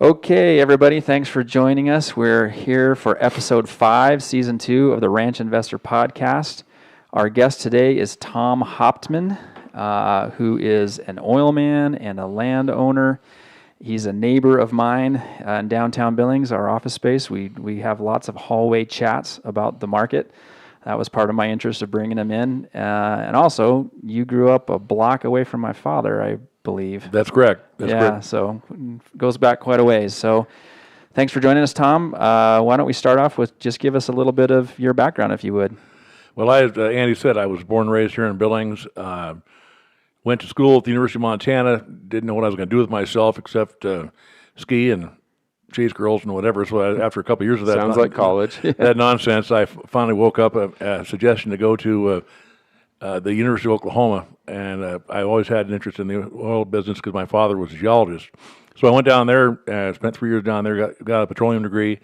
Okay, everybody, thanks for joining us. We're here for episode 5, season 2 of the Ranch Investor Podcast. Our guest today is Tom Hauptman, who is an oil man and a landowner. He's a neighbor of mine in downtown Billings, our office space. We have lots of hallway chats about the market. That was part of my interest of bringing him in. And also, you grew up a block away from my father, I believe. That's correct. That's correct. So it goes back quite a ways. So thanks for joining us, Tom. Why don't we start off with just give us a little bit of your background, if you would. Well, Andy said, I was born and raised here in Billings. Went to school at the University of Montana. Didn't know what I was going to do with myself except ski and chase girls and whatever. So after a couple of years of that, sounds like college. That nonsense, I finally woke up a suggestion to go to the University of Oklahoma, and I always had an interest in the oil business because my father was a geologist. So I went down there, spent 3 years down there, got a petroleum degree,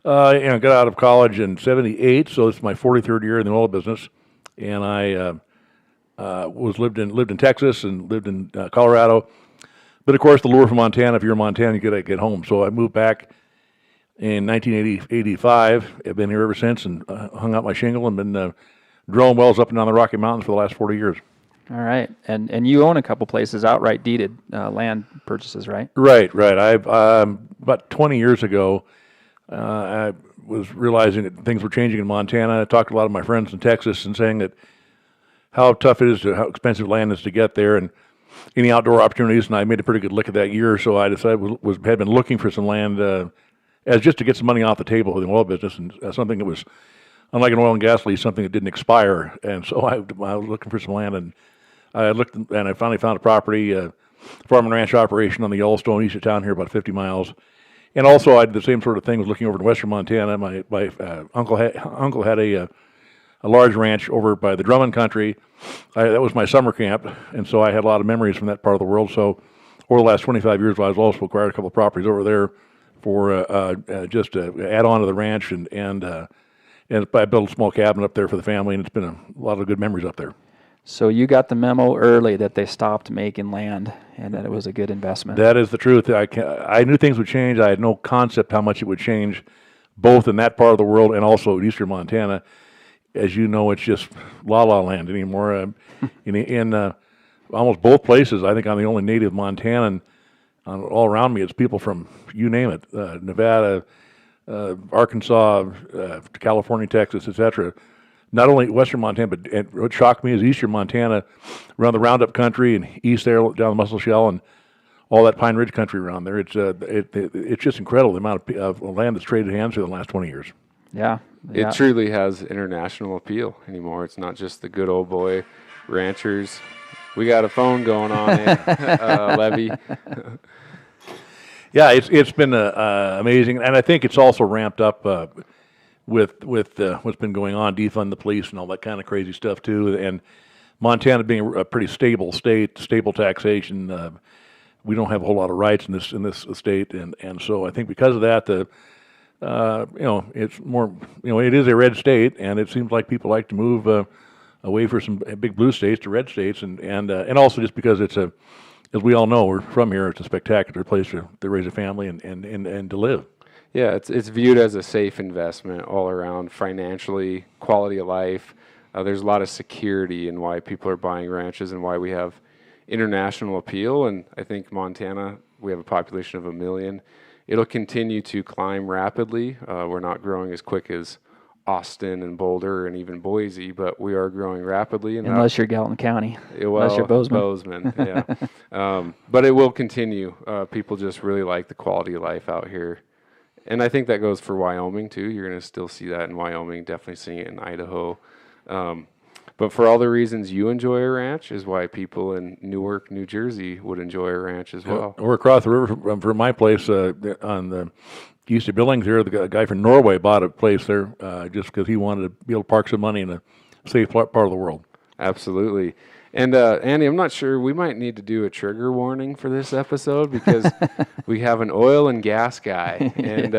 and got out of college in '78. So it's my 43rd year in the oil business, and I lived in Texas and lived in Colorado. But of course, the lure from Montana, if you're in Montana, you gotta get home. So I moved back in 1985. I've been here ever since, and hung out my shingle and been drilling wells up and down the Rocky Mountains for the last 40 years. All right, and you own a couple places, outright deeded land purchases, right? Right. I've about 20 years ago, I was realizing that things were changing in Montana. I talked to a lot of my friends in Texas and saying that how tough it is, how expensive land is to get there, and any outdoor opportunities. And I made a pretty good lick of that year, so I decided had been looking for some land as just to get some money off the table in the oil business, and something that was, unlike an oil and gas lease, something that didn't expire. And so I was looking for some land, and I looked, and I finally found a property, farm and ranch operation on the Yellowstone east of town here, about 50 miles. And also I did the same sort of thing, was looking over in western Montana. My uncle had a large ranch over by the Drummond country. That was my summer camp, and so I had a lot of memories from that part of the world. So over the last 25 years, I was also acquired a couple of properties over there for just to add on to the ranch, and I built a small cabin up there for the family, and it's been a lot of good memories up there. So you got the memo early that they stopped making land and that it was a good investment. That is the truth. I knew things would change. I had no concept how much it would change, both in that part of the world and also in eastern Montana. As you know, it's just la-la land anymore. In almost both places, I think I'm the only native Montanan. All around me, it's people from, you name it, Nevada, Arkansas, California, Texas, etc. Not only western Montana, but what shocked me is eastern Montana, around the Roundup country and east there down the Muscle Shell and all that Pine Ridge country around there. It's just incredible the amount of land that's traded hands for the last 20 years. Yeah. It truly has international appeal anymore. It's not just the good old boy ranchers. We got a phone going on, Levy. Yeah, it's been amazing, and I think it's also ramped up with what's been going on, defund the police and all that kind of crazy stuff too. And Montana being a pretty stable state, stable taxation, we don't have a whole lot of rights in this state, and so I think because of that, it's more, it is a red state, and it seems like people like to move away from some big blue states to red states, and also just because it's as we all know, we're from here, it's a spectacular place to raise a family and to live. Yeah, it's viewed as a safe investment all around, financially, quality of life. There's a lot of security in why people are buying ranches and why we have international appeal. And I think Montana, we have a population of 1 million. It'll continue to climb rapidly. We're not growing as quick as Austin and Boulder and even Boise, but we are growing rapidly. And unless you're Gallatin County. Unless you're Bozeman, yeah. But it will continue. People just really like the quality of life out here. And I think that goes for Wyoming, too. You're going to still see that in Wyoming, definitely seeing it in Idaho. But for all the reasons you enjoy a ranch is why people in Newark, New Jersey would enjoy a ranch as well. We're across the river from my place on the east of Billings here. The guy from Norway bought a place there just because he wanted to be able to park some money in a safe part of the world. Absolutely. And Andy, I'm not sure, we might need to do a trigger warning for this episode because we have an oil and gas guy, and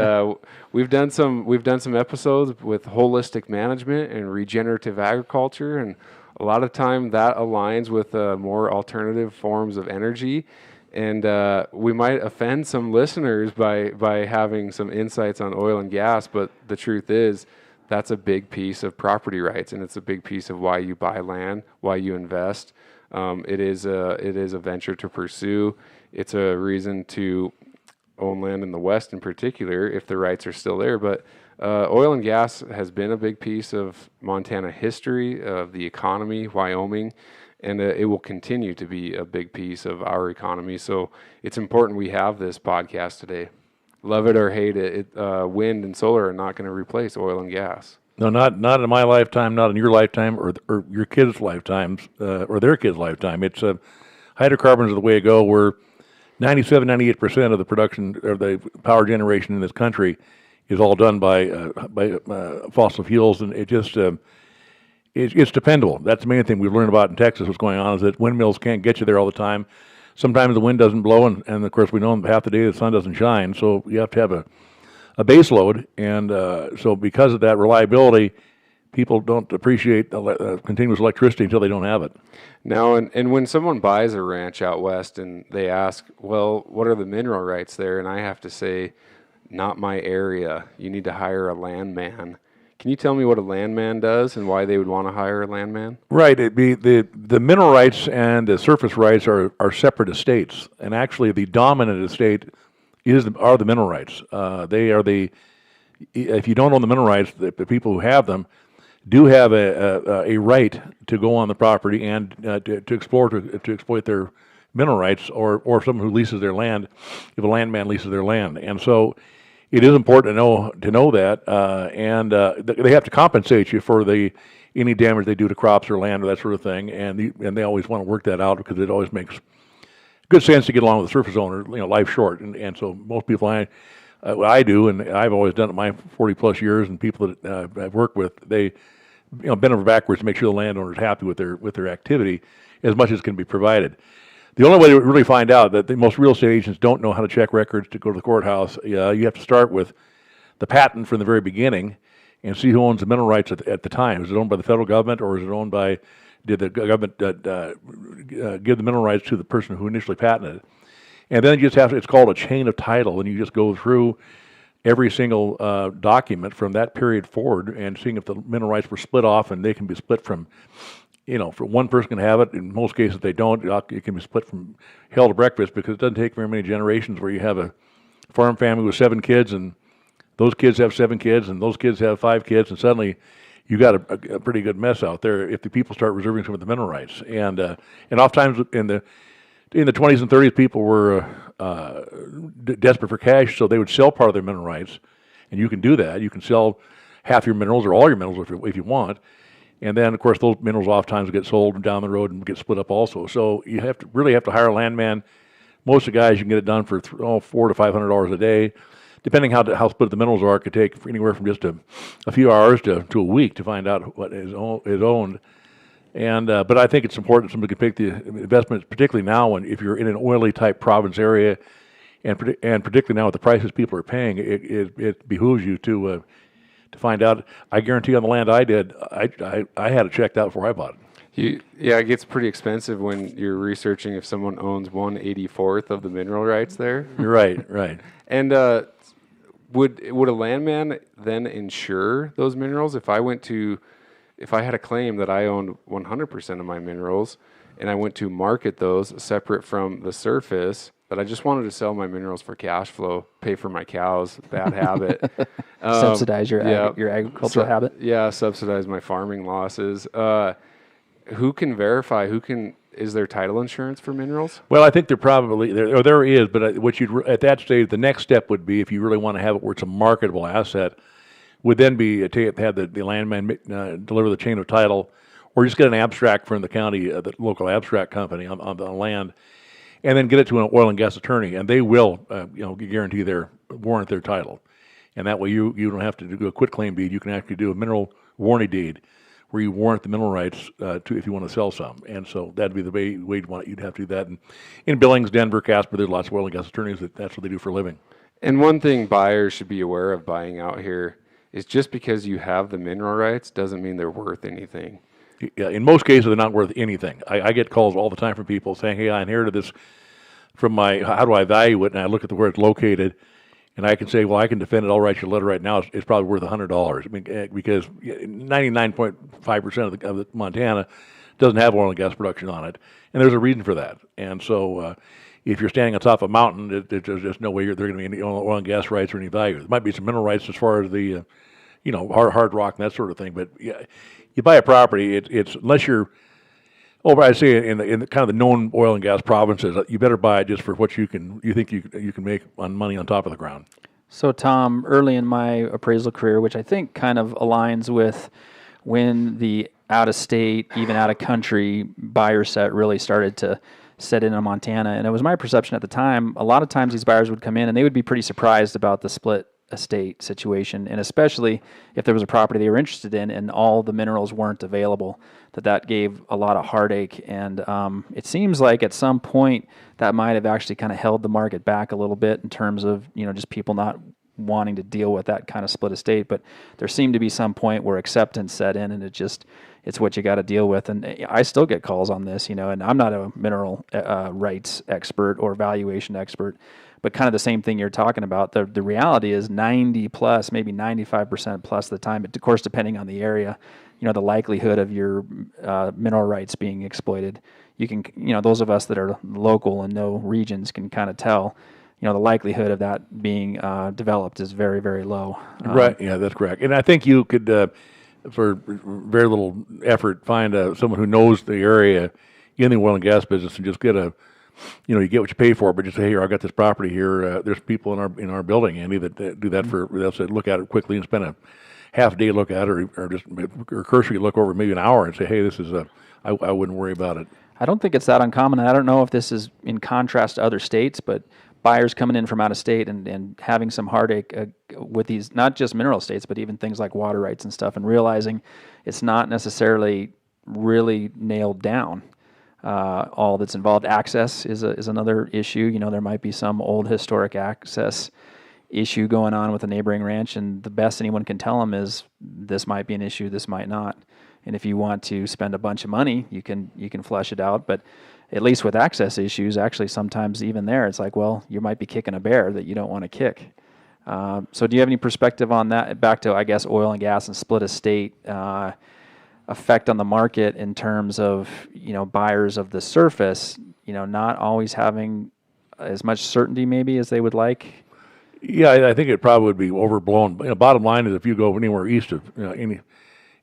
we've done some episodes with holistic management and regenerative agriculture, and a lot of time that aligns with more alternative forms of energy. And we might offend some listeners by having some insights on oil and gas, but the truth is that's a big piece of property rights, and it's a big piece of why you buy land, why you invest. It is a venture to pursue. It's a reason to own land in the West in particular, if the rights are still there. But oil and gas has been a big piece of Montana history, of the economy, Wyoming, and it will continue to be a big piece of our economy. So it's important we have this podcast today. Love it or hate it, wind and solar are not going to replace oil and gas. No, not in my lifetime, not in your lifetime, or your kids' lifetimes, or their kids' lifetime. It's hydrocarbons are the way to go. We're 98% of the production of the power generation in this country is all done by fossil fuels, and it's dependable. That's the main thing we've learned about in Texas. What's going on is that windmills can't get you there all the time. Sometimes the wind doesn't blow, and of course we know half the day the sun doesn't shine. So you have to have a base load, and so because of that reliability, people don't appreciate continuous electricity until they don't have it. Now, and when someone buys a ranch out west and they ask, well, what are the mineral rights there? And I have to say, not my area. You need to hire a landman. Can you tell me what a landman does and why they would want to hire a landman? Right. It'd be the mineral rights and the surface rights are separate estates, and actually the dominant estate are the mineral rights. They are if you don't own the mineral rights, the people who have them do have a right to go on the property and to explore to exploit their mineral rights, or someone who leases their land, if a landman leases their land. And so it is important to know that, and they have to compensate you for any damage they do to crops or land or that sort of thing, and they always want to work that out because it always makes good sense to get along with the surface owner. Life's short, and so most people I do, and I've always done it my 40 plus years, and people that I've worked with, they bend over backwards to make sure the landowner is happy with their activity as much as can be provided. The only way to really find out that most real estate agents don't know how to check records to go to the courthouse, you have to start with the patent from the very beginning and see who owns the mineral rights at the time. Is it owned by the federal government, or is it owned by, did the government give the mineral rights to the person who initially patented it? And then you just it's called a chain of title, and you just go through every single document from that period forward and seeing if the mineral rights were split off, and they can be split from, for one person can have it. In most cases, they don't. It can be split from hell to breakfast, because it doesn't take very many generations where you have a farm family with 7 kids, and those kids have 7 kids, and those kids have 5 kids, and suddenly you got a pretty good mess out there if the people start reserving some of the mineral rights. And oftentimes in the 20s and 30s, people were desperate for cash, so they would sell part of their mineral rights, and you can do that. You can sell half your minerals or all your minerals if you want. And then, of course, those minerals oftentimes get sold down the road and get split up also. So you really have to hire a landman. Most of the guys, you can get it done for $400 to $500 a day. Depending how split the minerals are, it could take anywhere from just a few hours to a week to find out what is owned. And but I think it's important somebody can pick the investments, particularly now if you're in an oily type province area, and particularly now with the prices people are paying, it behooves you to find out. I guarantee on the land I did, I had it checked out before I bought it. It gets pretty expensive when you're researching if someone owns 1/84th of the mineral rights there. Right. And would a landman then insure those minerals? If I had a claim that I owned 100% of my minerals, and I went to market those separate from the surface, but I just wanted to sell my minerals for cash flow, pay for my cows, bad habit. Subsidize your agricultural habit. Yeah, subsidize my farming losses. Who can verify? Is there title insurance for minerals? Well, I think there is, but at that stage, the next step would be, if you really want to have it where it's a marketable asset, would then be to have the landman deliver the chain of title, or just get an abstract from the county, the local abstract company on the land, and then get it to an oil and gas attorney, and they will guarantee warrant their title. And that way you don't have to do a quitclaim deed. You can actually do a mineral warranty deed where you warrant the mineral rights if you want to sell some. And so that'd be the way you'd have to do that. And in Billings, Denver, Casper, there's lots of oil and gas attorneys that's what they do for a living. And one thing buyers should be aware of buying out here is just because you have the mineral rights doesn't mean they're worth anything. Yeah, in most cases, they're not worth anything. I get calls all the time from people saying, hey, I inherited this from my how do I value it, and I look at where it's located, and I can say, well, I can defend it. I'll write you a letter right now. It's probably worth $100. I mean, because 99.5% of the Montana doesn't have oil and gas production on it, and there's a reason for that. And so, if you're standing on top of a mountain, there's just no way there are going to be any oil and gas rights or any value. There might be some mineral rights as far as the, hard rock and that sort of thing. But yeah, you buy a property, it's unless you're over, I say in the kind of the known oil and gas provinces, you better buy it just for what you think you can make on money on top of the ground. So Tom, early in my appraisal career, which I think kind of aligns with when the out-of-state, even out-of-country buyer set really started to set in Montana, and it was my perception at the time, a lot of times these buyers would come in and they would be pretty surprised about the split estate situation, and especially if there was a property they were interested in and all the minerals weren't available, that gave a lot of heartache. And it seems like at some point that might have actually kind of held the market back a little bit in terms of, just people not wanting to deal with that kind of split estate. But there seemed to be some point where acceptance set in, and it's what you got to deal with. And I still get calls on this, and I'm not a mineral rights expert or valuation expert, but kind of the same thing you're talking about. The reality is 90 plus, maybe 95% plus of the time, of course, depending on the area, the likelihood of your mineral rights being exploited, you can, those of us that are local and know regions can kind of tell, the likelihood of that being developed is very, very low. Right. Yeah, that's correct. And I think you could, for very little effort, find someone who knows the area in the oil and gas business and just get you get what you pay for, but just say, here, I got this property here. There's people in our building, Andy, that do that they'll say, look at it quickly and spend a half a day look at it, or just cursory look over maybe an hour and say, hey, this is I wouldn't worry about it. I don't think it's that uncommon. I don't know if this is in contrast to other states, but buyers coming in from out of state and having some heartache with these, not just mineral estates, but even things like water rights and stuff, and realizing it's not necessarily really nailed down. All that's involved. Access is another issue. There might be some old historic access issue going on with a neighboring ranch, and the best anyone can tell them is this might be an issue, this might not. And if you want to spend a bunch of money, you can flesh it out. But at least with access issues, actually sometimes even there, it's like, well, you might be kicking a bear that you don't want to kick. So do you have any perspective on that? Back to, I guess, oil and gas and split estate effect on the market in terms of, buyers of the surface, not always having as much certainty maybe as they would like? Yeah, I think it probably would be overblown. Bottom line is, if you go anywhere east of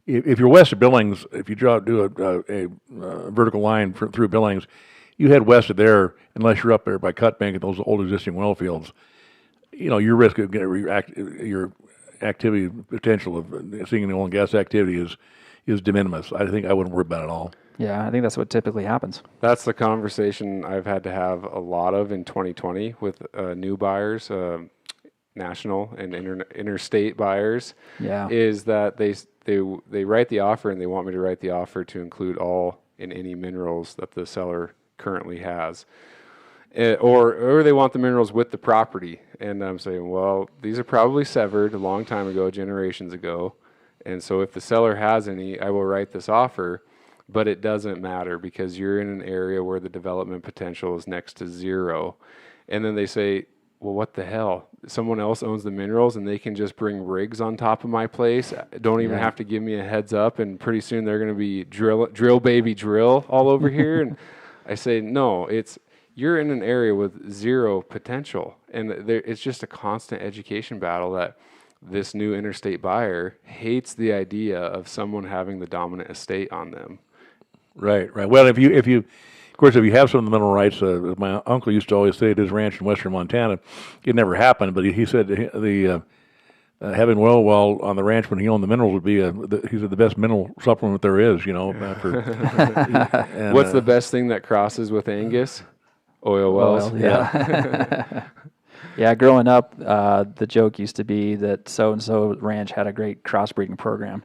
if you're west of Billings, if you do a vertical line through Billings, you head west of there, unless you're up there by Cutbank and those old existing oil fields, your risk of your activity potential of seeing the oil and gas activity is de minimis. I think I wouldn't worry about it at all. Yeah, I think that's what typically happens. That's the conversation I've had to have a lot of in 2020 with new buyers, national and interstate buyers. Yeah, is that they write the offer, and they want me to write the offer to include all and any minerals that the seller currently has, or they want the minerals with the property. And I'm saying, well, these are probably severed a long time ago, generations ago. And so if the seller has any, I will write this offer, but it doesn't matter because you're in an area where the development potential is next to zero. And then they say, well, what the hell? Someone else owns the minerals and they can just bring rigs on top of my place. Don't even have to give me a heads up. And pretty soon they're going to be drill baby drill all over here. And I say, no, you're in an area with zero potential. And it's just a constant education battle that this new interstate buyer hates the idea of someone having the dominant estate on them. Right. Well, if you of course, if you have some of the mineral rights, my uncle used to always say at his ranch in western Montana, it never happened, but he said the having oil well on the ranch when he owned the minerals would be he said the best mineral supplement there is. What's the best thing that crosses with Angus? Oil wells. Yeah. Yeah, growing up, the joke used to be that so-and-so ranch had a great crossbreeding program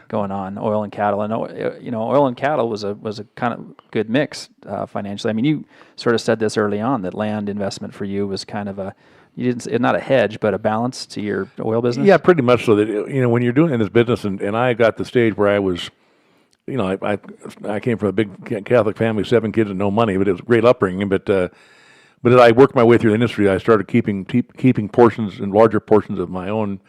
going on, oil and cattle. And, oil and cattle was a kind of good mix financially. I mean, you sort of said this early on, that land investment for you was kind of not a hedge, but a balance to your oil business? Yeah, pretty much so. That, when you're doing in this business, and I got the stage where I was, I came from a big Catholic family, 7 kids and no money, but it was a great upbringing. But But as I worked my way through the industry, I started keeping portions and larger portions of my own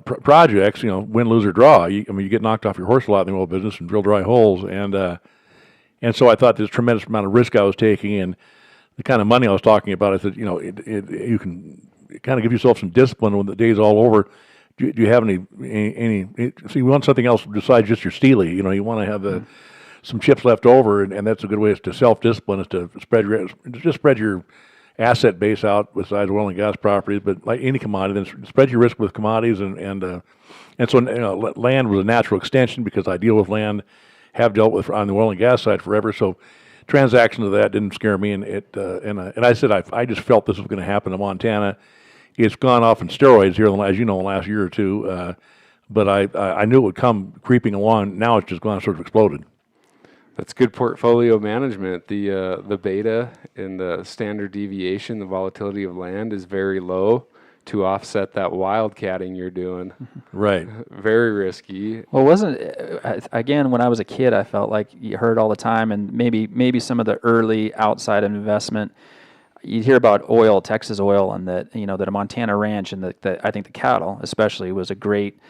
projects. Win, lose, or draw. You get knocked off your horse a lot in the oil business and drill dry holes, and so I thought this tremendous amount of risk I was taking and the kind of money I was talking about. I said, you can kind of give yourself some discipline when the day's all over. Do you have any? So you want something else besides just your steely? You want to have some chips left over, and that's a good way to self-discipline, is to spread your asset base out besides oil and gas properties, but like any commodity, then spread your risk with commodities, and so land was a natural extension because I deal with land, have dealt with on the oil and gas side forever. So transactions of that didn't scare me, and I said I just felt this was going to happen in Montana. It's gone off in steroids here, as you know, in the last year or two. But I knew it would come creeping along. Now it's just gone sort of exploded. That's good portfolio management. The beta and the standard deviation, the volatility of land is very low to offset that wildcatting you're doing. Right. Very risky. Well, wasn't again, when I was a kid, I felt like you heard all the time, and maybe some of the early outside investment. You'd hear about oil, Texas oil, and that that a Montana ranch, and that I think the cattle especially was a great.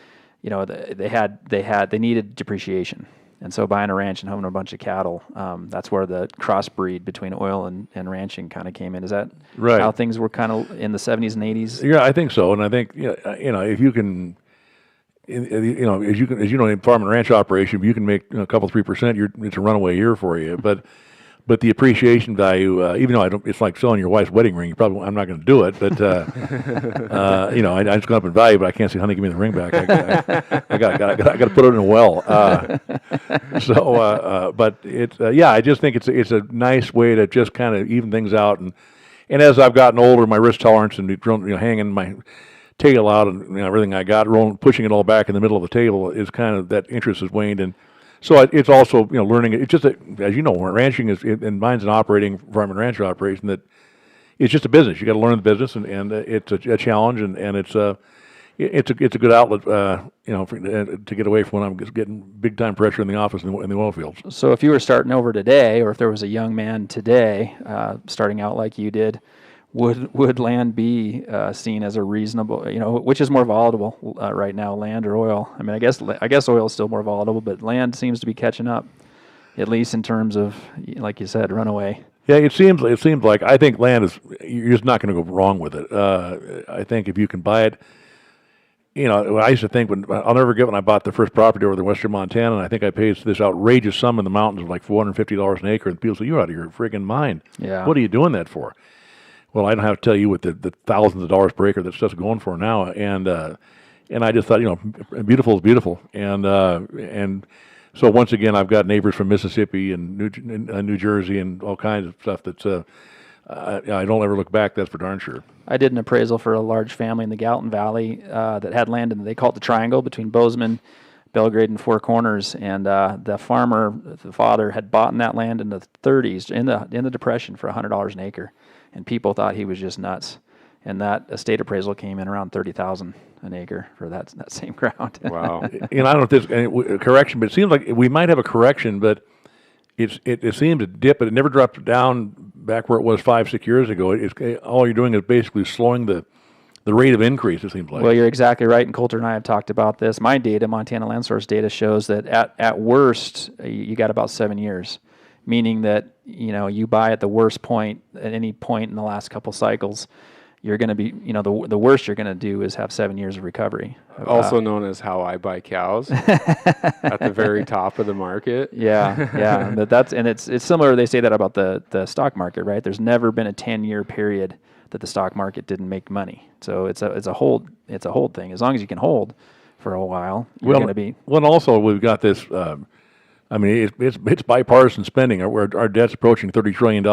They needed depreciation. And so buying a ranch and having a bunch of cattle, that's where the crossbreed between oil and ranching kind of came in. Is that right? How things were kind of in the 70s and 80s? Yeah, I think so. And I think, if you can, in farm and ranch operation, if you can make a couple, 3%, it's a runaway year for you. But the appreciation value, even though it's like selling your wife's wedding ring. I'm not going to do it. But I just gone up in value, but I can't say, honey, give me the ring back. I got to put it in a well. But it's I just think it's a nice way to just kind of even things out. And as I've gotten older, my risk tolerance and hanging my tail out and everything I got, pushing it all back in the middle of the table is kind of, that interest has waned. And so it's also, learning. It's just as you know, ranching and mine's an operating farm and ranch operation, that it's just a business. You got to learn the business, and it's a challenge, and it's a good outlet, to get away from when I'm just getting big time pressure in the office in the oil fields. So if you were starting over today, or if there was a young man today starting out like you did, would land be seen as a reasonable, which is more volatile right now, land or oil? I mean, I guess oil is still more volatile, but land seems to be catching up, at least in terms of, like you said, runaway. Yeah, it seems like I think land you're just not going to go wrong with it. I think if you can buy it, I used to think I'll never forget when I bought the first property over in western Montana, and I think I paid this outrageous sum in the mountains of like $450 an acre, and people say, "You're out of your friggin' mind. Yeah. What are you doing that for?" Well, I don't have to tell you what the thousands of dollars per acre that stuff's going for now, and I just thought, beautiful is beautiful, and so once again, I've got neighbors from Mississippi and New Jersey and all kinds of stuff that's I don't ever look back. That's for darn sure. I did an appraisal for a large family in the Gallatin Valley that had land in, they call it the Triangle, between Bozeman, Belgrade, and Four Corners, and the father had bought in that land in the 30s in the Depression for $100 an acre. And people thought he was just nuts. And that estate appraisal came in around $30,000 an acre for that same ground. Wow. I don't know if there's a correction, but it seems like we might have a correction, but it seems to dip, but it never dropped down back where it was 5-6 years ago. All you're doing is basically slowing the rate of increase, it seems like. Well, you're exactly right, and Coulter and I have talked about this. My data, Montana Land Source data, shows that at worst, you got about 7 years. Meaning that, you buy at the worst point at any point in the last couple cycles, you're going to be, the worst you're going to do is have 7 years of recovery. Also known as how I buy cows at the very top of the market. Yeah. But it's similar. They say that about the stock market, right? There's never been a 10-year period that the stock market didn't make money. So it's a hold thing. As long as you can hold for a while, you're going to be. Well, and also we've got this. It's bipartisan spending. Our debt's approaching $30 trillion.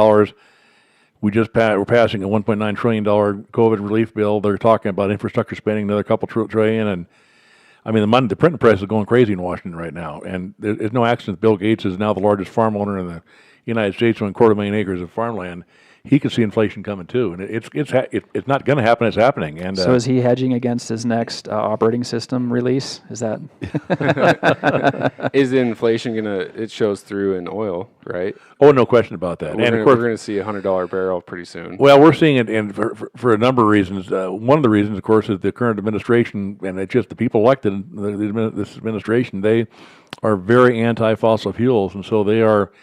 We're passing a $1.9 trillion COVID relief bill. They're talking about infrastructure spending, another couple trillion, and the printing press is going crazy in Washington right now. And there's no accident. Bill Gates is now the largest farm owner in the United States, owning 250,000 acres of farmland. he could see inflation coming too, and it's not going to happen. It's happening. And so is he hedging against his next operating system release? Is that is inflation gonna? It shows through in oil, right? Oh, no question about that. And of course, we're going to see $100 barrel pretty soon. Well, we're seeing it, and for a number of reasons. One of the reasons, of course, is the current administration, and it's just the people elected this administration. They are very anti-fossil fuels, and so they are.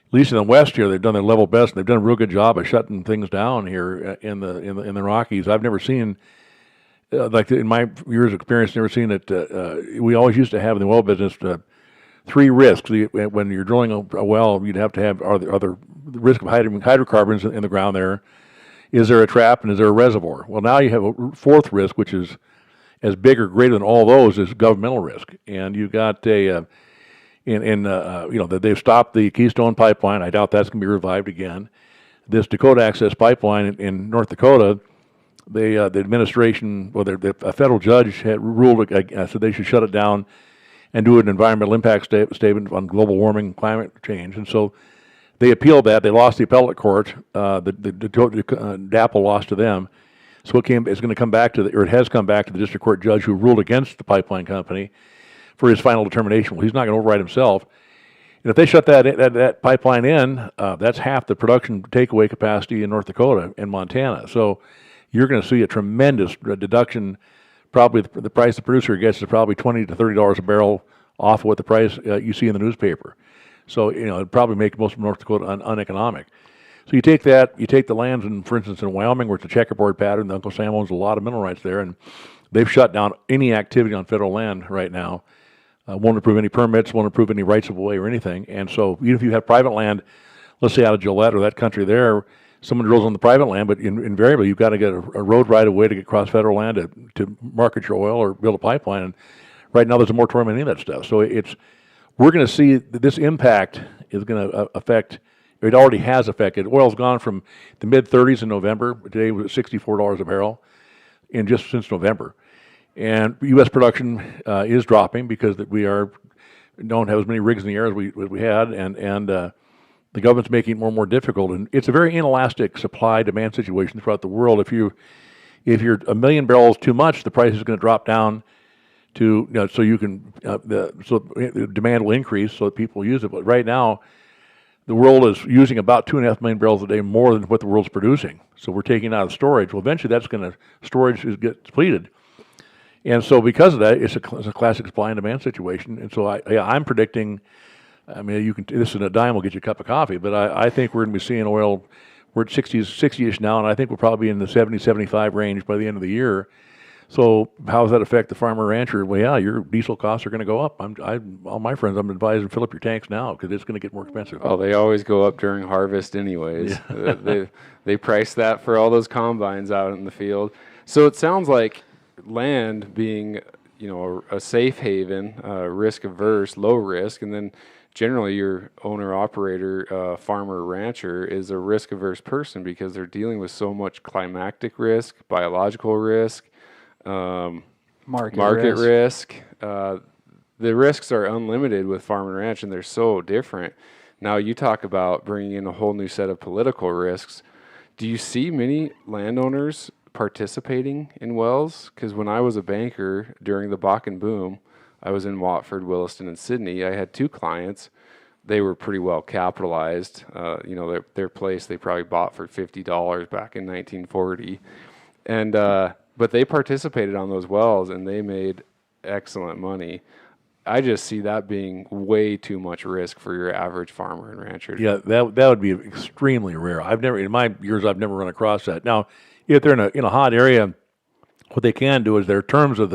At least in the West here, they've done their level best, and they've done a real good job of shutting things down here in the Rockies. I've never seen, like in my years of experience, never seen it. We always used to have in the oil business 3 risks. When you're drilling a well, you'd have to have the risk of hydrocarbons in the ground there. Is there a trap, and is there a reservoir? Well, now you have a 4th risk, which is as big or greater than all those, is governmental risk. And you've got that they've stopped the Keystone Pipeline. I doubt that's going to be revived again. This Dakota Access Pipeline in North Dakota, the administration, a federal judge had ruled, said they should shut it down and do an environmental impact statement on global warming and climate change. And so they appealed that. They lost the appellate court. The DAPL lost to them. So it's going to come back it has come back to the district court judge who ruled against the pipeline company for his final determination. Well, he's not going to override himself. And if they shut that pipeline in, that's half the production takeaway capacity in North Dakota and Montana. So you're going to see a tremendous deduction. Probably the price the producer gets is probably $20 to $30 a barrel off of what the price you see in the newspaper. So it'd probably make most of North Dakota uneconomic. So you take the lands, for instance, in Wyoming, where it's a checkerboard pattern. Uncle Sam owns a lot of mineral rights there, and they've shut down any activity on federal land right now. Won't approve any permits, won't approve any rights of way or anything. And so even if you have private land, let's say out of Gillette or that country there, someone drills on the private land, but invariably you've got to get a road right of way to get across federal land to market your oil or build a pipeline. And right now there's a moratorium on any of that stuff. So we're going to see that this impact is going to affect, it already has affected. Oil's gone from the mid-30s in November. Today it was $64 a barrel just since November. And U.S. production is dropping because we don't have as many rigs in the air as we had, and the government's making it more and more difficult. And it's a very inelastic supply-demand situation throughout the world. If you're a million barrels too much, the price is going to drop down to so you can the demand will increase so that people use it. But right now, the world is using about 2.5 million barrels a day more than what the world's producing. So we're taking out of storage. Well, eventually storage get depleted. And so because of that, it's a classic supply and demand situation. And so I'm predicting, this is a dime will get you a cup of coffee, but I think we're going to be seeing oil, we're at 60-ish now, and I think we'll probably be in the 70, 75 range by the end of the year. So how does that affect the farmer rancher? Well, yeah, your diesel costs are going to go up. All my friends, I'm advising fill up your tanks now because it's going to get more expensive. Oh, they always go up during harvest anyways. Yeah. they price that for all those combines out in the field. So it sounds like land being, a safe haven, risk averse, low risk, and then generally your owner operator, farmer rancher is a risk averse person because they're dealing with so much climatic risk, biological risk, market risk. The risks are unlimited with farm and ranch, and they're so different. Now you talk about bringing in a whole new set of political risks. Do you see many landowners participating in wells? Because when I was a banker during the Bakken boom, I was in Watford, Williston, and Sydney. I had 2 clients. They were pretty well capitalized. Their place they probably bought for $50 back in 1940, and but they participated on those wells and they made excellent money. I just see that being way too much risk for your average farmer and rancher. Yeah, that would be extremely rare. In my years, I've never run across that. Now, if they're in a hot area, what they can do is their terms of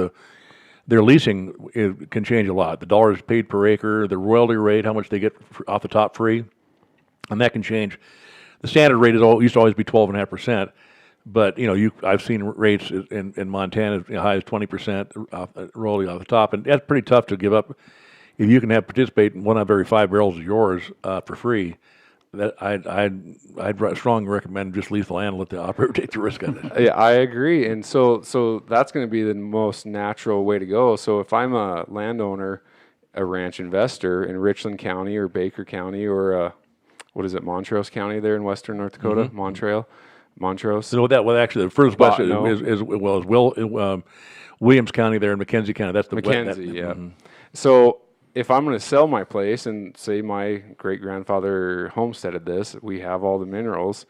their leasing can change a lot. The dollars paid per acre, the royalty rate, how much they get off the top free, and that can change. The standard rate used to always be 12.5%, but I've seen rates in Montana as high as 20% royalty off the top, and that's pretty tough to give up. If you can participate in one of every 5 barrels of yours for free, that I'd strongly recommend just lease the land and let the operator take the risk on it. Yeah, I agree. And so that's going to be the most natural way to go. So if I'm a landowner, a ranch investor in Richland County or Baker County or what is it, Montrose County there in western North Dakota, Montrose. So actually the first west Botno. is Williams County there in McKenzie County. That's the McKenzie, yeah. So if I'm going to sell my place and say my great-grandfather homesteaded this, we have all the minerals,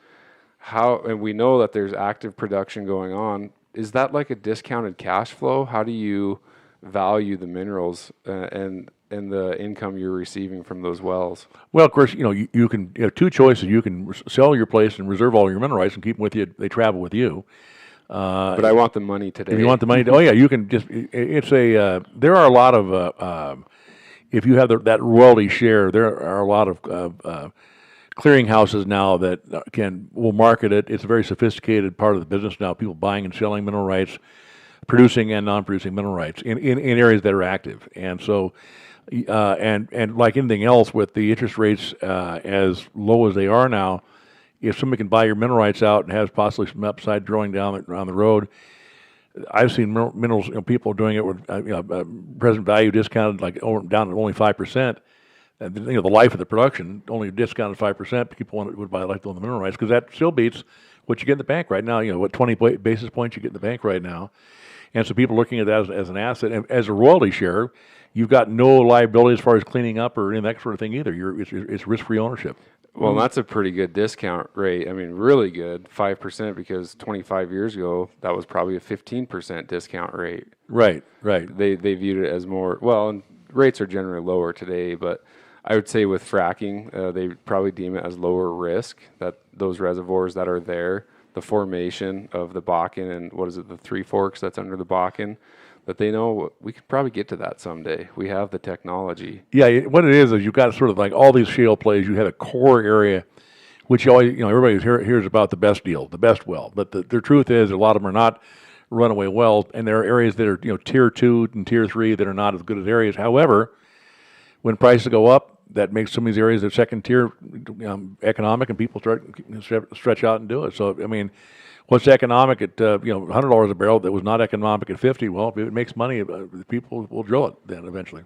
and we know that there's active production going on, is that like a discounted cash flow? How do you value the minerals and the income you're receiving from those wells? Well, of course, you can have two choices. You can sell your place and reserve all your mineral rights and keep them with you. They travel with you. But I want the money today. If you want the money, you can just. There are a lot of. If you have that royalty share, there are a lot of clearinghouses now that will market it. It's a very sophisticated part of the business now. People buying and selling mineral rights, producing and non-producing mineral rights in areas that are active. And so, and like anything else, with the interest rates as low as they are now, if somebody can buy your mineral rights out and has possibly some upside drawing down the road. I've seen minerals, people doing it with present value discounted down to only 5%. And the life of the production only discounted 5%. People would buy the mineral rights because that still beats what you get in the bank right now. 20 basis points you get in the bank right now, and so people are looking at that as an asset. And as a royalty share, you've got no liability as far as cleaning up or any of that sort of thing either. It's risk-free ownership. Well, that's a pretty good discount rate. I mean, really good, 5%, because 25 years ago, that was probably a 15% discount rate. Right. They viewed it as more, well, and rates are generally lower today, but I would say with fracking, they probably deem it as lower risk, that those reservoirs that are there, the formation of the Bakken and the Three Forks that's under the Bakken, that they know we could probably get to that someday. We have the technology. Yeah, what it is you've got sort of like all these shale plays. You have a core area, which you always, everybody hears about the best deal, the best well. But the truth is, a lot of them are not runaway wells, and there are areas that are tier 2 and tier 3 that are not as good as areas. However, when prices go up, that makes some of these areas that second tier economic, and people stretch out and do it. So I mean, what's economic at $100 a barrel that was not economic at 50? Well, if it makes money, people will drill it then eventually.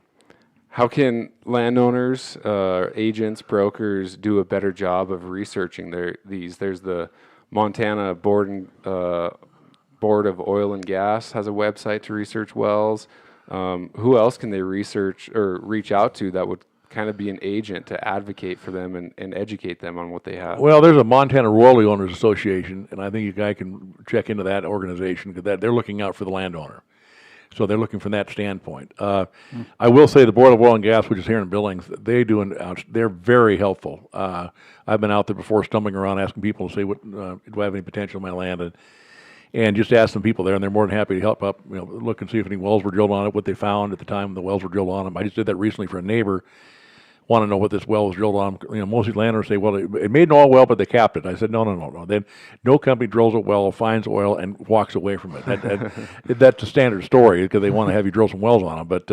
How can landowners, agents, brokers do a better job of researching these? There's the Montana Board of Oil and Gas has a website to research wells. Who else can they research or reach out to that would kind of be an agent to advocate for them and educate them on what they have? Well, there's a Montana Royalty Owners Association, and I think you guys can check into that organization because they're looking out for the landowner. So they're looking from that standpoint. I will say the Board of Oil and Gas, which is here in Billings, they're very helpful. I've been out there before, stumbling around, asking people to say, do I have any potential in my land? And just ask some people there, and they're more than happy to help up, look and see if any wells were drilled on it, what they found at the time the wells were drilled on them. I just did that recently for a neighbor. Want to know what this well was drilled on. Most of these landowners say, well, it made an oil well, but they capped it. I said, no. Then no company drills a well, finds oil, and walks away from it. That's a standard story because they want to have you drill some wells on them. But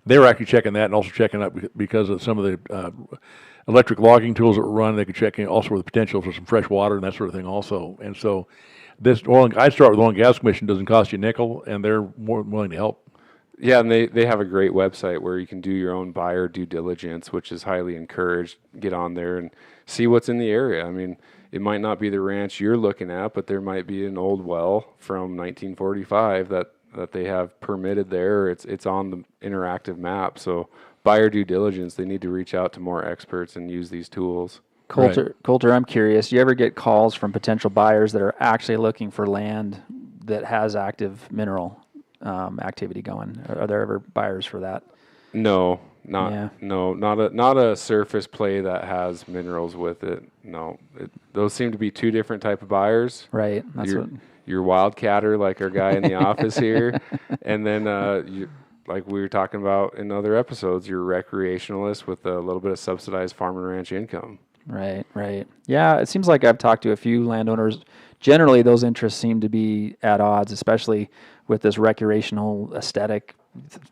they were actually checking that and also checking up because of some of the electric logging tools that were run. They could check in also with the potential for some fresh water and that sort of thing also. And so this I'd start with Oil and Gas Commission. Doesn't cost you a nickel, and they're more than willing to help. Yeah, and they have a great website where you can do your own buyer due diligence, which is highly encouraged. Get on there and see what's in the area. I mean, it might not be the ranch you're looking at, but there might be an old well from 1945 that they have permitted there. It's on the interactive map. So buyer due diligence, they need to reach out to more experts and use these tools. Coulter, I'm curious. Do you ever get calls from potential buyers that are actually looking for land that has active mineral activity going? Are there ever buyers for that? No, not a surface play that has minerals with it. No, those seem to be two different type of buyers. Right. Your wildcatter, like our guy in the office here, and then like we were talking about in other episodes, your recreationalist with a little bit of subsidized farm and ranch income. Right. Yeah, it seems like I've talked to a few landowners. Generally, those interests seem to be at odds, especially with this recreational aesthetic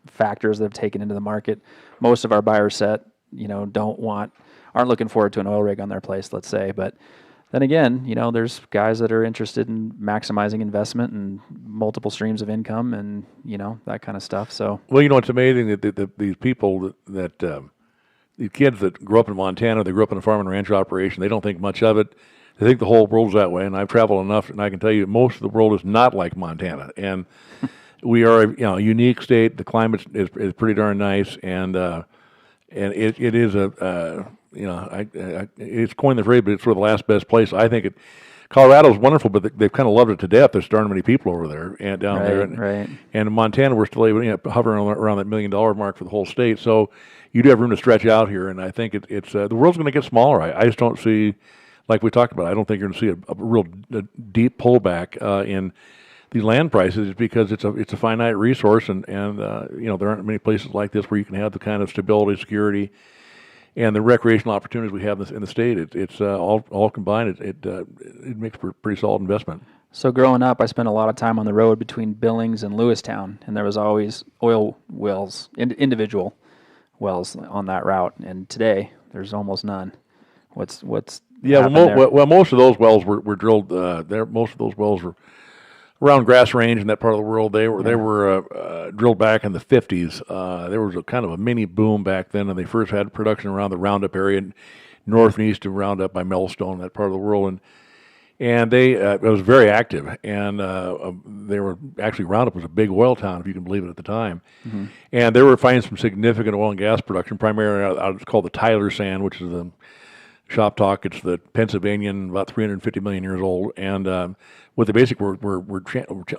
factors that have taken into the market. Most of our buyer set, aren't looking forward to an oil rig on their place, let's say. But then again, there's guys that are interested in maximizing investment and multiple streams of income and, that kind of stuff. So, well, it's amazing that these people that the kids that grew up in Montana, they grew up in a farm and ranch operation. They don't think much of it. They think the whole world's that way. And I've traveled enough, and I can tell you most of the world is not like Montana. And we are a unique state. The climate is pretty darn nice, and it is it's coined the phrase, but it's sort of the last best place. I think Colorado's wonderful, but they've kind of loved it to death. There's darn many people over there and down there. Right. And in Montana, we're still able, hovering around that $1 million mark for the whole state. So you do have room to stretch out here, and I think it's the world's going to get smaller. I just don't see, like we talked about, I don't think you're going to see a real deep pullback in these land prices, because it's a finite resource, and there aren't many places like this where you can have the kind of stability, security, and the recreational opportunities we have in the state. It's all combined. It makes for a pretty solid investment. So growing up, I spent a lot of time on the road between Billings and Lewistown, and there was always oil wells, individual wells on that route. And today, there's almost none. What's well, most of those wells were drilled there. Most of those wells were around Grass Range in that part of the world. They were drilled back in the 50s. There was a kind of a mini boom back then, and they first had production around the Roundup area, north and east of Roundup by Mellstone, that part of the world, and they it was very active, and they were actually, Roundup was a big oil town, if you can believe it, at the time, and they were finding some significant oil and gas production, primarily out it's called the Tyler Sand, which is the shop talk. It's the Pennsylvanian, about 350 million years old, and what they basically were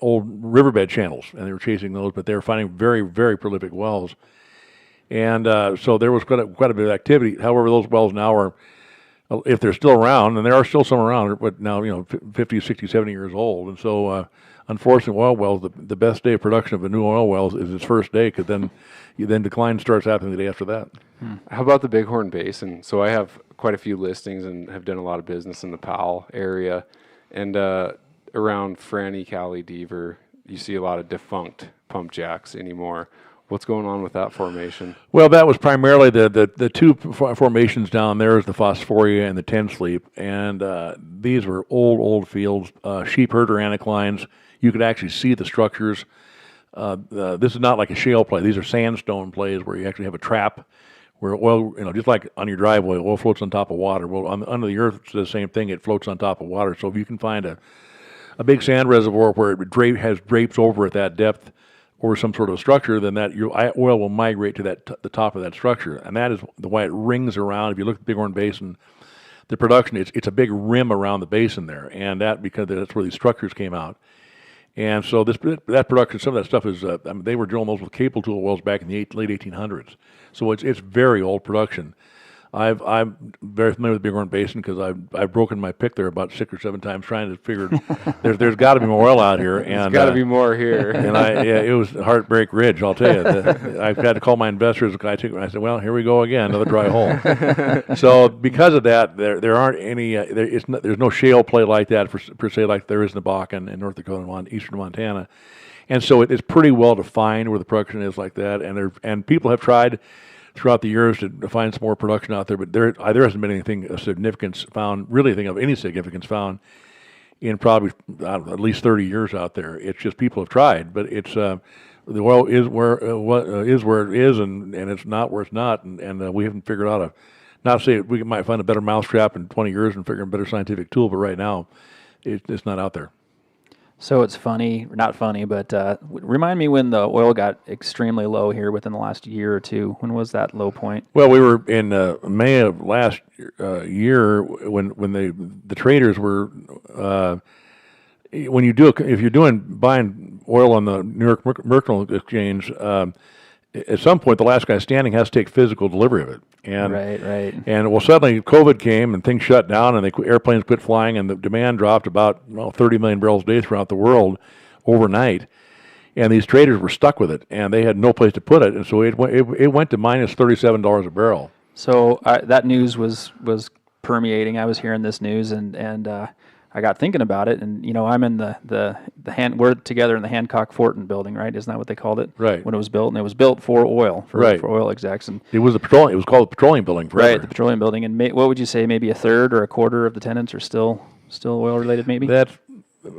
old riverbed channels, and they were chasing those, but they were finding very, very prolific wells, and so there was quite a bit of activity. However, those wells now are, if they're still around, and there are still some around, but now 50, 60, 70 years old, and so unfortunately, oil wells, the best day of production of a new oil well is its first day, because then decline starts happening the day after that. How about the Bighorn Basin? So I have quite a few listings and have done a lot of business in the Powell area, and around Franny, Cali, Deaver, you see a lot of defunct pump jacks anymore. What's going on with that formation? Well, that was primarily the two formations down there is the Phosphoria and the Ten Sleep, and these were old fields, sheep herder anticlines. You could actually see the structures. This is not like a shale play. These are sandstone plays where you actually have a trap where oil, just like on your driveway, oil floats on top of water. Well, under the earth, it's the same thing. It floats on top of water. So if you can find a big sand reservoir where it has drapes over at that depth or some sort of structure, then that your oil will migrate to the top of that structure, and that is why it rings around. If you look at the Bighorn Basin, the production, it's a big rim around the basin there, and because that's where these structures came out. And so that production, some of that stuff is, they were drilling those with cable tool wells back in the late 1800s. So it's very old production. I'm very familiar with the Bighorn Basin because I've broken my pick there about 6 or 7 times trying to figure there's got to be more oil out here. And there's got to be more here. And it was Heartbreak Ridge, I'll tell you. I've had to call my investors. I said, well, here we go again, another dry hole. So because of that, there aren't any. There's no shale play like that per se, like there is in the Bakken in North Dakota and eastern Montana. And so it's pretty well defined where the production is like that. And people have tried throughout the years to find some more production out there, but there hasn't been anything of significance found, really anything of any significance found in probably at least 30 years out there. It's just people have tried, but it's the oil is where it is, and it's not where it's not, and we haven't figured out not to say we might find a better mousetrap in 20 years and figure out a better scientific tool, but right now it's not out there. So it's not funny, but remind me when the oil got extremely low here within the last year or two. When was that low point? Well, we were in May of last year when the traders were if you're buying oil on the New York Mercantile Exchange, at some point the last guy standing has to take physical delivery of it. And, right. And well, suddenly COVID came and things shut down and airplanes quit flying and the demand dropped about 30 million barrels a day throughout the world overnight. And these traders were stuck with it and they had no place to put it. And so it went to minus $37 a barrel. So that news was permeating. I was hearing this news and I got thinking about it, and I'm in we're together in the Hancock Fortin building, right? Isn't that what they called it? Right. When it was built, and it was built for oil, for oil execs, and it was it was called the petroleum building forever. Right, the petroleum building. And what would you say? Maybe a third or a quarter of the tenants are still oil related, maybe.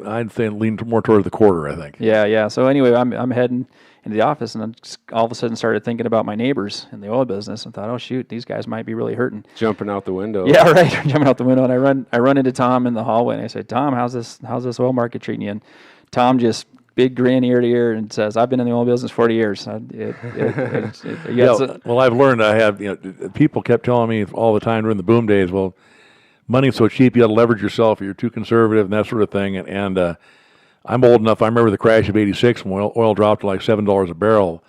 I'd say lean more towards the quarter, I think. Yeah. So anyway, I'm heading into the office, and I just all of a sudden started thinking about my neighbors in the oil business, and thought, oh shoot, these guys might be really hurting. Jumping out the window. Yeah, right. Jumping out the window, and I run into Tom in the hallway, and I say, Tom, how's this oil market treating you? And Tom just big grin ear to ear and says, I've been in the oil business 40 years. Well, I've learned. I have. People kept telling me all the time during the boom days, well, money's so cheap, you got to leverage yourself, or you're too conservative, and that sort of thing. And I'm old enough. I remember the crash of '86 when oil dropped to like $7 a barrel,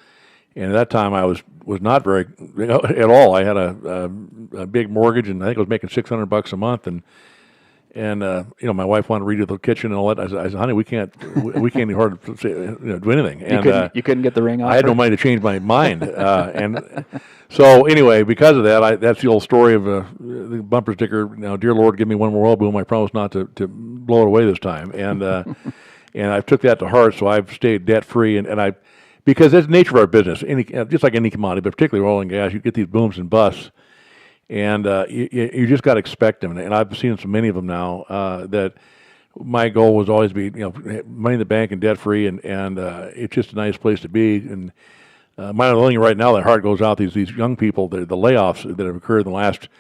and at that time I was not very at all. I had a big mortgage, and I think I was making $600 a month, and my wife wanted to redo the kitchen and all that. I said, honey, we can't hardly do anything. And you couldn't get the ring off. I had no money to change my mind, and so anyway, because of that, that's the old story of the bumper sticker. Now, dear Lord, give me one more oil boom. I promise not to blow it away this time. And and I took that to heart, so I've stayed debt free, and because that's the nature of our business. Just like any commodity, but particularly oil and gas, you get these booms and busts. And you just got to expect them, and I've seen so many of them now that my goal was always be money in the bank and debt free, and it's just a nice place to be. And my only right now, that heart goes out these young people. The layoffs that have occurred in the last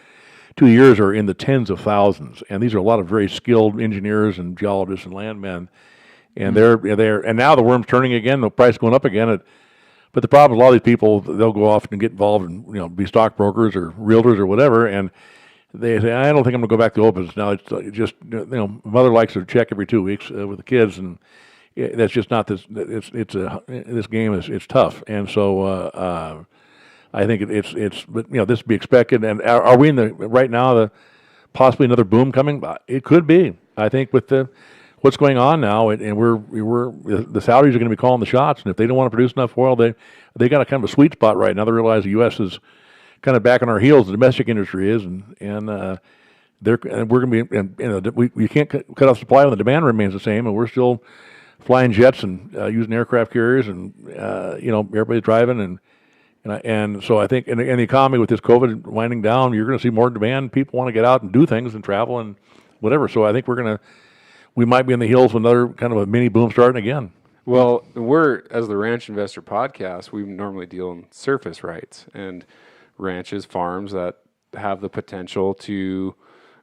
2 years are in the tens of thousands, and these are a lot of very skilled engineers and geologists and landmen, and they're and now the worm's turning again, the price going up again. But the problem is a lot of these people, they'll go off and get involved and be stockbrokers or realtors or whatever, and they say, I don't think I'm going to go back to oil business now. It's just mother likes to check every 2 weeks with the kids, and that's just not this. This game is tough, and so I think it's but this would be expected. And are we in the right now possibly another boom coming? It could be. I think with what's going on now, and the Saudis are going to be calling the shots, and if they don't want to produce enough oil, they got a kind of a sweet spot right now. They realize the U.S. is kind of back on our heels. The domestic industry is, and we're going to be, and we can't cut off supply when the demand remains the same, and we're still flying jets and using aircraft carriers, and everybody's driving, and so I think in the economy with this COVID winding down, you're going to see more demand. People want to get out and do things and travel and whatever. So I think we might be in the hills with another kind of a mini boom starting again. Well, as the Ranch Investor Podcast, we normally deal in surface rights and ranches, farms that have the potential to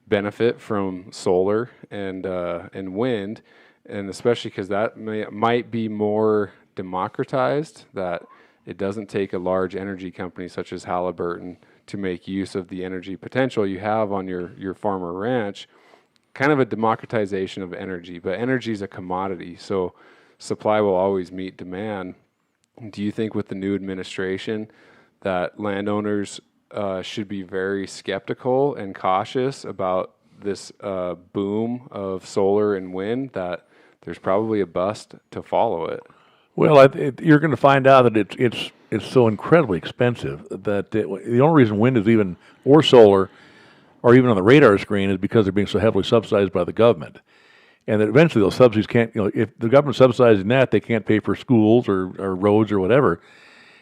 benefit from solar and wind, and especially because that might be more democratized, that it doesn't take a large energy company such as Halliburton to make use of the energy potential you have on your farm or ranch. Kind of a democratization of energy, but energy is a commodity, so supply will always meet demand. Do you think with the new administration that landowners should be very skeptical and cautious about this boom of solar and wind, that there's probably a bust to follow it? Well, you're going to find out that it's so incredibly expensive that the only reason wind is even, or solar, or even on the radar screen, is because they're being so heavily subsidized by the government. And that eventually those subsidies can't, if the government's subsidizing that, they can't pay for schools or roads or whatever.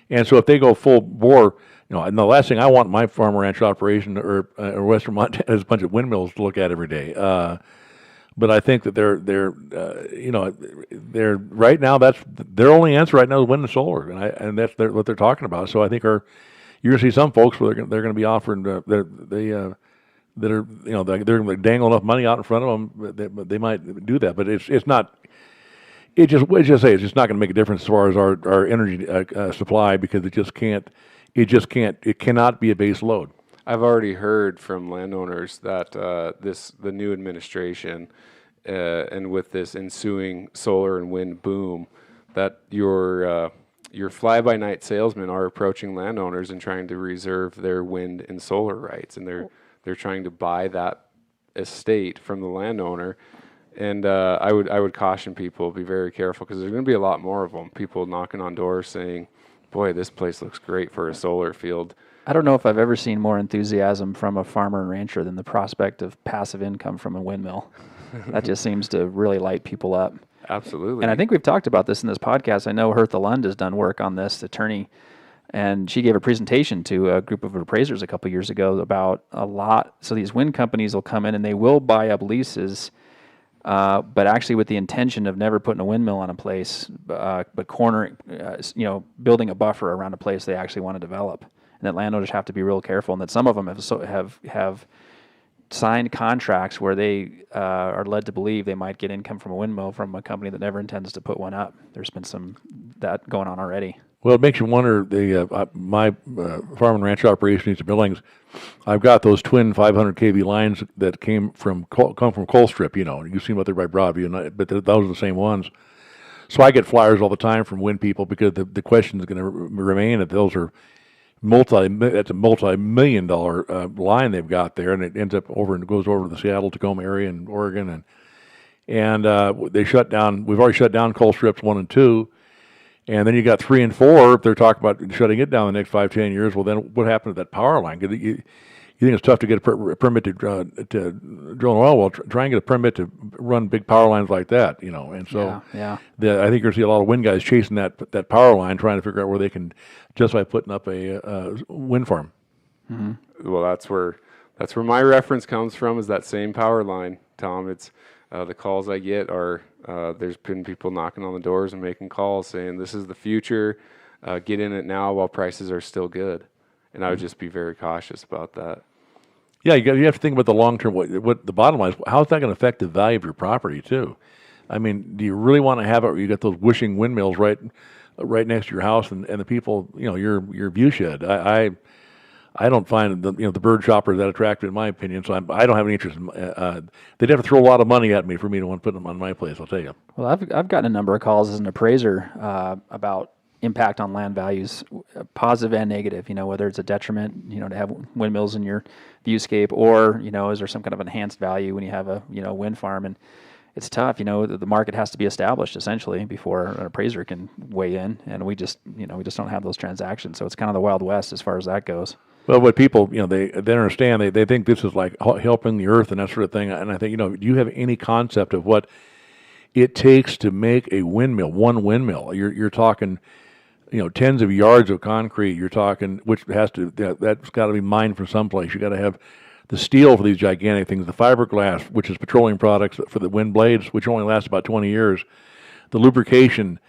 And so if they go full bore, and the last thing I want in my farm or ranch operation or Western Montana is a bunch of windmills to look at every day. But I think that they're right now, that's their only answer right now is wind and solar, and that's what they're talking about. So I think you're going to see some folks where they're going to be offering that are they're going to dangle enough money out in front of them. They might do that, but it's not. It's just not going to make a difference as far as our energy supply, because it cannot be a base load. I've already heard from landowners that the new administration and with this ensuing solar and wind boom, that your fly-by-night salesmen are approaching landowners and trying to reserve their wind and solar rights, and they're trying to buy that estate from the landowner. And I would caution people, be very careful, because there's going to be a lot more of them. People knocking on doors saying, "Boy, this place looks great for a solar field." I don't know if I've ever seen more enthusiasm from a farmer and rancher than the prospect of passive income from a windmill. That just seems to really light people up. Absolutely. And I think we've talked about this in this podcast. I know Hertha Lund has done work on this, the attorney, and she gave a presentation to a group of appraisers a couple years ago about a lot. So these wind companies will come in and they will buy up leases but actually with the intention of never putting a windmill on a place, but cornering, building a buffer around a place they actually want to develop. And that landowners have to be real careful, and that some of them have signed contracts where they are led to believe they might get income from a windmill from a company that never intends to put one up. There's been some that going on already. Well, it makes you wonder. My farm and ranch operation east of Billings, I've got those twin 500 kV lines that come from Colstrip. You've seen what they're by Broadview, but those are the same ones. So I get flyers all the time from wind people because the question is going to remain that those are that's a multi-million-dollar line they've got there, and it ends up goes over to the Seattle, Tacoma area in Oregon, and they shut down. We've already shut down Colstrips 1 and 2, and then you got 3 and 4. If they're talking about shutting it down the next 5-10 years, well, then what happened to that power line? You think it's tough to get a permit to drill an oil well? Try and get a permit to run big power lines like that, And so, yeah. I think you're going to see a lot of wind guys chasing that power line, trying to figure out where they can justify putting up a wind farm. Mm-hmm. Well, that's where my reference comes from. Is that same power line, Tom? It's the calls I get are there's been people knocking on the doors and making calls saying this is the future. Get in it now while prices are still good. And I would just be very cautious about that. Yeah, you have to think about the long term. What the bottom line is, how is that going to affect the value of your property too? I mean, do you really want to have it where you got those wishing windmills right next to your house and the people, your view shed? I don't find the bird shopper that attractive in my opinion. So I don't have any interest in. They'd have to throw a lot of money at me for me to want to put them on my place. I'll tell you. Well, I've gotten a number of calls as an appraiser about impact on land values, positive and negative, whether it's a detriment, to have windmills in your viewscape, or, is there some kind of enhanced value when you have a, wind farm? And it's tough, the market has to be established essentially before an appraiser can weigh in. And we just don't have those transactions. So it's kind of the Wild West as far as that goes. Well, what people, they understand, they think this is like helping the earth and that sort of thing. And I think, do you have any concept of what it takes to make a windmill, one windmill? You're talking, tens of yards of concrete. You're talking, which that's got to be mined from someplace. You got to have the steel for these gigantic things, the fiberglass, which is petroleum products for the wind blades, which only last about 20 years, the lubrication,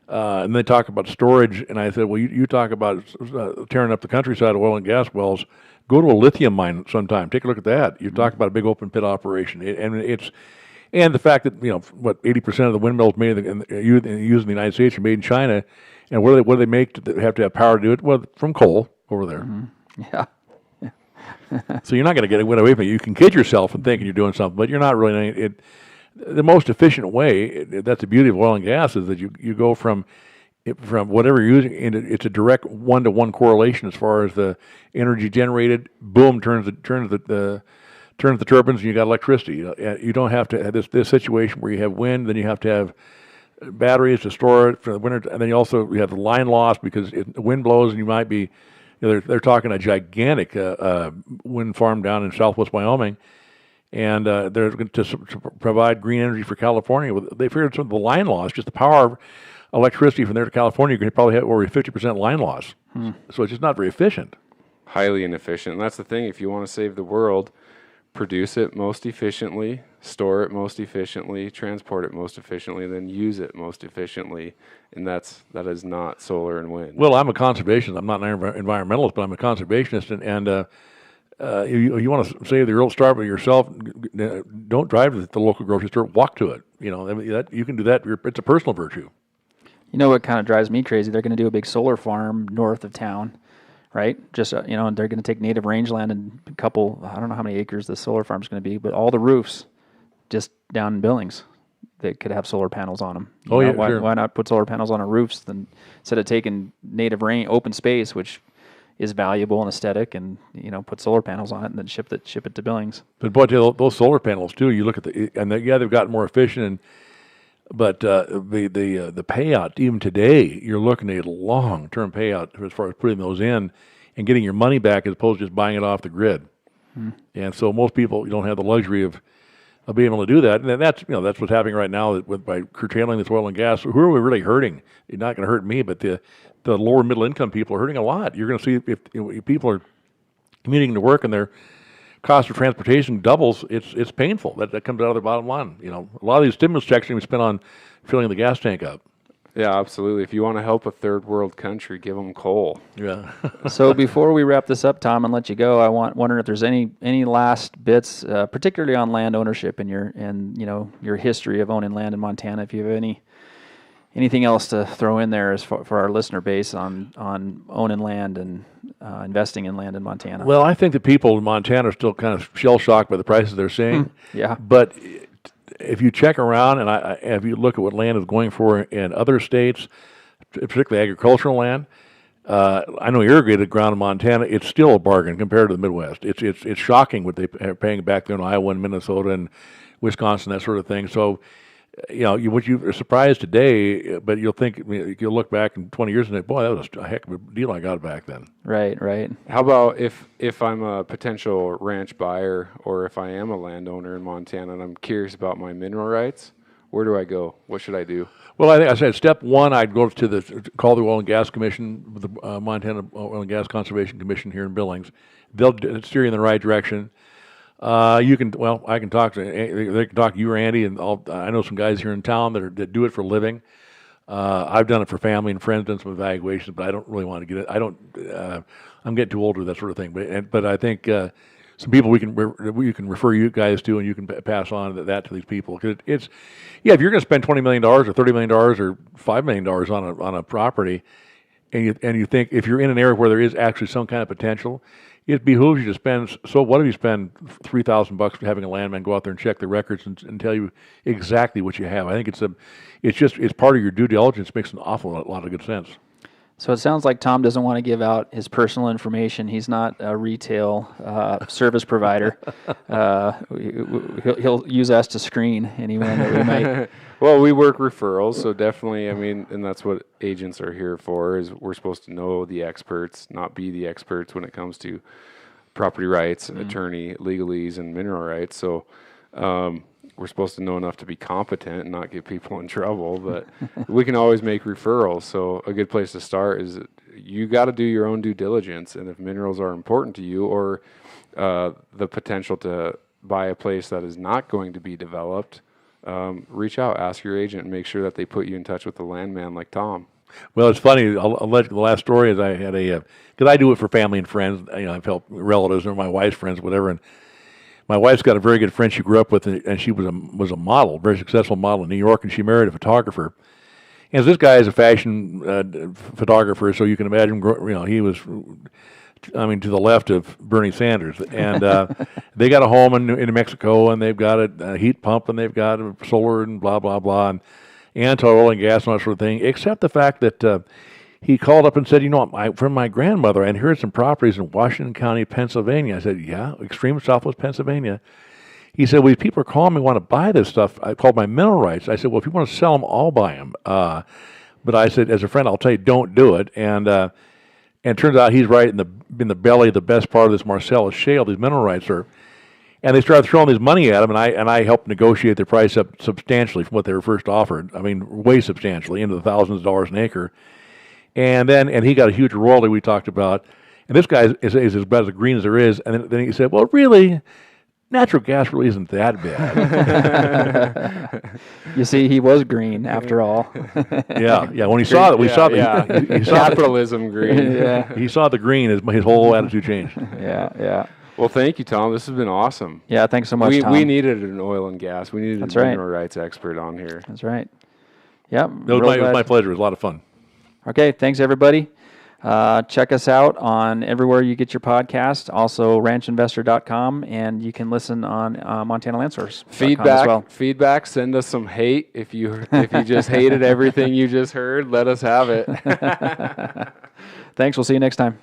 and they talk about storage. And I said, well, you talk about tearing up the countryside of oil and gas wells. Go to a lithium mine sometime. Take a look at that. You talk about a big open pit operation, and the fact that 80% of the windmills made used in the United States are made in China. And what do they make to have power to do it? Well, from coal over there. Mm-hmm. Yeah. So you're not going to get away from it. You can kid yourself and thinking you're doing something, but you're not really. The most efficient way, that's the beauty of oil and gas, is that you go from whatever you're using, and it's a direct 1-to-1 correlation as far as the energy generated. Boom, turns the turbines, and you got electricity. You don't have to have this situation where you have wind, then you have to have batteries to store it for the winter, and then you have the line loss because the wind blows, and you might be. They're talking a gigantic wind farm down in southwest Wyoming, and they're going to provide green energy for California. They figured some of the line loss, just the power of electricity from there to California, you're going to probably have over 50% line loss. So it's just not very efficient. Highly inefficient. And that's the thing. If you want to save the world, produce it most efficiently, store it most efficiently, transport it most efficiently, and then use it most efficiently. And that is not solar and wind. Well, I'm a conservationist. I'm not an environmentalist, but I'm a conservationist. And you want to save the earth, start with yourself. Don't drive to the local grocery store. Walk to it. You can do that. It's a personal virtue. You know what kind of drives me crazy? They're going to do a big solar farm north of town, right? Just, they're going to take native rangeland and a couple, I don't know how many acres the solar farm is going to be, but all the roofs just down in Billings, they could have solar panels on them. Sure. Why not put solar panels on our roofs instead of taking native open space, which is valuable and aesthetic, and put solar panels on it and then ship it to Billings. But boy, those solar panels too. You look at they've gotten more efficient, but the payout even today, you're looking at a long-term payout as far as putting those in and getting your money back as opposed to just buying it off the grid. And so most people don't have the luxury of being able to do that, and that's what's happening right now by curtailing this oil and gas. Who are we really hurting? It's not going to hurt me, but the lower middle income people are hurting a lot. You're going to see if people are commuting to work and they're cost of transportation doubles, it's painful. That comes out of their bottom line. You know, a lot of these stimulus checks are going to be spent on filling the gas tank up. Yeah, absolutely. If you want to help a third world country, give them coal. Yeah. So before we wrap this up, Tom, and let you go, wondering if there's any last bits, particularly on land ownership and your history of owning land in Montana. If you have anything else to throw in there for our listener base on owning land and investing in land in Montana. Well, I think the people in Montana are still kind of shell shocked by the prices they're seeing. Yeah. But if you check around and if you look at what land is going for in other states, particularly agricultural land, I know irrigated ground in Montana, it's still a bargain compared to the Midwest. It's shocking what they're paying back there in Iowa and Minnesota and Wisconsin, that sort of thing. So, you know, what you are surprised today, but you'll look back in 20 years and think, boy, that was a heck of a deal I got back then. Right, right. How about if I'm a potential ranch buyer or if I am a landowner in Montana and I'm curious about my mineral rights, where do I go? What should I do? Well, I think I said step one, I'd go to call the Oil and Gas Commission, the Montana Oil and Gas Conservation Commission here in Billings. They'll steer you in the right direction. I can talk to they can talk to you or Andy, and I know some guys here in town that do it for a living. I've done it for family and friends, done some evaluations, but I don't really want to get it. I'm getting too old for that sort of thing. But I think some people we can refer you guys to, and you can pass on that to these people. Because if you're going to spend $20 million or $30 million or $5 million on a property, and you think if you're in an area where there is actually some kind of potential, it behooves you to spend. So what if you spend $3,000 for having a landman go out there and check the records and tell you exactly what you have? I think it's part of your due diligence. Makes an awful lot of good sense. So it sounds like Tom doesn't want to give out his personal information. He's not a retail service provider. He'll use us to screen anyone that we might. Well, we work referrals, so definitely, I mean, and that's what agents are here for, is we're supposed to know the experts, not be the experts when it comes to property rights, attorney, legalese, and mineral rights. So we're supposed to know enough to be competent and not get people in trouble, but we can always make referrals. So a good place to start is you got to do your own due diligence, and if minerals are important to you or the potential to buy a place that is not going to be developed, reach out, ask your agent, and make sure that they put you in touch with a landman like Tom. Well, it's funny. I'll let you, the last story is I had because I do it for family and friends. You know, I've helped relatives or my wife's friends, whatever. And my wife's got a very good friend she grew up with, and she was a model, very successful model in New York, and she married a photographer. And this guy is a fashion photographer, so you can imagine, you know, he was, I mean, to the left of Bernie Sanders. And they got a home in New Mexico, and they've got a heat pump, and they've got a solar and blah, blah, blah, and anti-oil and gas and all that sort of thing, except the fact that he called up and said, you know, from my grandmother, I inherited some properties in Washington County, Pennsylvania. I said, yeah, extreme southwest Pennsylvania. He said, well, these people are calling me, want to buy this stuff. I called my mineral rights. I said, well, if you want to sell them, I'll buy them. But I said, as a friend, I'll tell you, don't do it. And it turns out he's right in the belly of the best part of this Marcellus shale. These mineral rights are, and they started throwing this money at him, and I helped negotiate their price up substantially from what they were first offered. I mean, way substantially, into the thousands of dollars an acre. And he got a huge royalty we talked about. And this guy is about as green as there is. And then he said, well, really, natural gas really isn't that bad. You see, he was green after all. Yeah. When he saw it, he saw capitalism green. Yeah. He saw the green, his whole attitude changed. Yeah. Well, thank you, Tom. This has been awesome. Yeah, thanks so much, Tom. We needed an oil and gas. We needed a mineral rights expert on here. That's right. Yep. It was my pleasure. It was a lot of fun. Okay, thanks everybody. Check us out on everywhere you get your podcast, also ranchinvestor.com, and you can listen on Montana Land Source. Feedback, send us some hate. If you just hated everything you just heard, let us have it. Thanks, we'll see you next time.